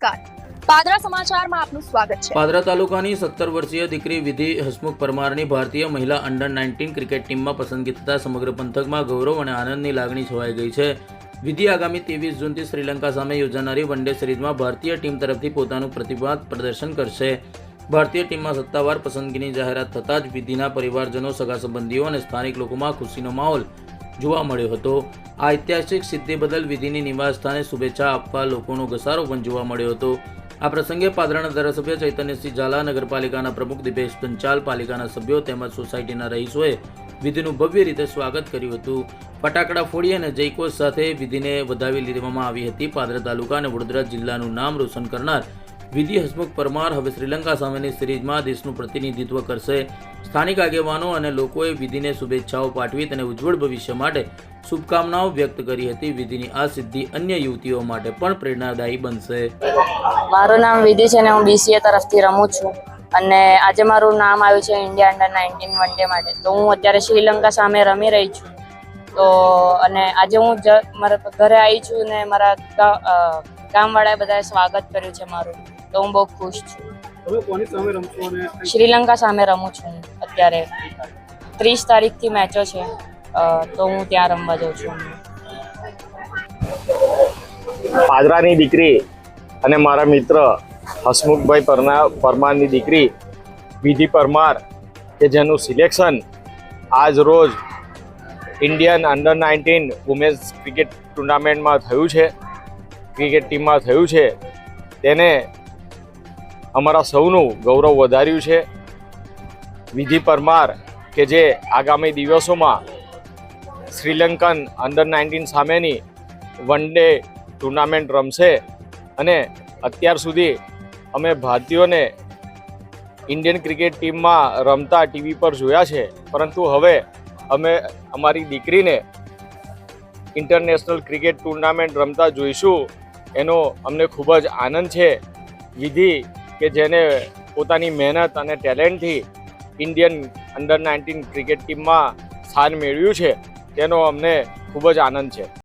નમસ્કાર, પાદરા સમાચારમાં આપનું સ્વાગત છે। પાદરા તાલુકાની 17 વર્ષીય દીકરી વિધિ હસમુખ પરમારની ભારતીય મહિલા અંડર 19 ક્રિકેટ ટીમમાં પસંદગી થતાં સમગ્ર પંથકમાં ગૌરવ અને આનંદની લાગણી છવાઈ ગઈ છે। વિધિ આગામી 23 જૂનથી શ્રીલંકા સામે યોજાનારી વન ડે સિરીઝમાં ભારતીય ટીમ તરફથી પોતાનું પ્રતિભાત પ્રદર્શન કરશે। ભારતીય ટીમમાં સત્તાવાર પસંદગીની જાહેરાત થતાં જ વિધિના પરિવારજનો, સગા સંબંધીઓ અને સ્થાનિક લોકોમાં ખુશીનો માહોલ જોવા મળ્યો હતો। આ ઐતિહાસિક સિદ્ધિ બદલ વિધિની નિવાસ સ્થાને શુભેચ્છા આપવા લોકોનો ઘસારો પણ જોવા મળ્યો હતો। આ પ્રસંગે પાદરાના ધારાસભ્ય ચૈતન્યસિંહ ઝાલા, નગરપાલિકાના પ્રમુખ દિપેશ પંચાલ, પાલિકાના સભ્યો તેમજ સોસાયટીના રહીશોએ વિધિનું ભવ્ય રીતે સ્વાગત કર્યું હતું। ફટાકડા ફોડી અને જયઘોષ સાથે વિધિને વધાવી લેવામાં આવી હતી। પાદરા તાલુકા અને વડોદરા જિલ્લાનું નામ રોશન કરનાર વિધિ હસમુખ પરમાર હવે શ્રીલંકા સામેની સિરીઝમાં દેશનું પ્રતિનિધિત્વ કરશે। સ્થાનિક આગેવાનો અને લોકોએ વિધિને શુભેચ્છાઓ પાઠવી તેને ઉજ્જવળ ભવિષ્ય માટે શુભકામનાઓ વ્યક્ત કરી હતી। વિધિની આ સિદ્ધિ અન્ય યુવતીઓ માટે પણ પ્રેરણાદાયી બનશે। મારું નામ વિધિ છે ને હું BCA તરફથી રમું છું અને આજે મારું નામ આવ્યું છે ઇન્ડિયા અંડર 19 વન ડે માટે। તો હું અત્યારે શ્રીલંકા સામે રમી રહી છું। તો અને આજે હું મારા ઘરે આવી છું ને મારા ગામવાળાએ બધાએ સ્વાગત કર્યું છે મારું, તો હું બહુ ખુશ છું। કોની સામે રમશો? અને શ્રીલંકા સામે રમું છું અત્યારે 30 તારીખથી મેચો છે, તો હું ત્યાં રમવા જાઉં છું। પાદરાની દીકરી અને મારા મિત્ર હસમુખભાઈ પરમારની દીકરી વિધિ પરમાર કે જેનું સિલેક્શન આજ રોજ ઇન્ડિયન અંડર 19 વુમેન્સ ક્રિકેટ ટુર્નામેન્ટમાં થયું છે, ક્રિકેટ ટીમમાં થયું છે, તેને અમારા સૌનું ગૌરવ વધાર્યું છે। વિધિ પરમાર કે જે આગામી દિવસોમાં શ્રીલંકન અંડર 19 સામેની વન ડે ટુર્નામેન્ટ રમશે અને અત્યાર સુધી અમે ભારતીયોને ઇન્ડિયન ક્રિકેટ ટીમમાં રમતા ટીવી પર જોયા છે, પરંતુ હવે અમે અમારી દીકરીને ઇન્ટરનેશનલ ક્રિકેટ ટુર્નામેન્ટ રમતા જોઈશું, એનો અમને ખૂબ જ આનંદ છે। વિધિ કે જેને પોતાની મહેનત અને ટેલેન્ટથી ઇન્ડિયન અંડર 19 ક્રિકેટ ટીમમાં સ્થાન મેળવ્યું છે, તેનો અમને ખૂબ જ આનંદ છે।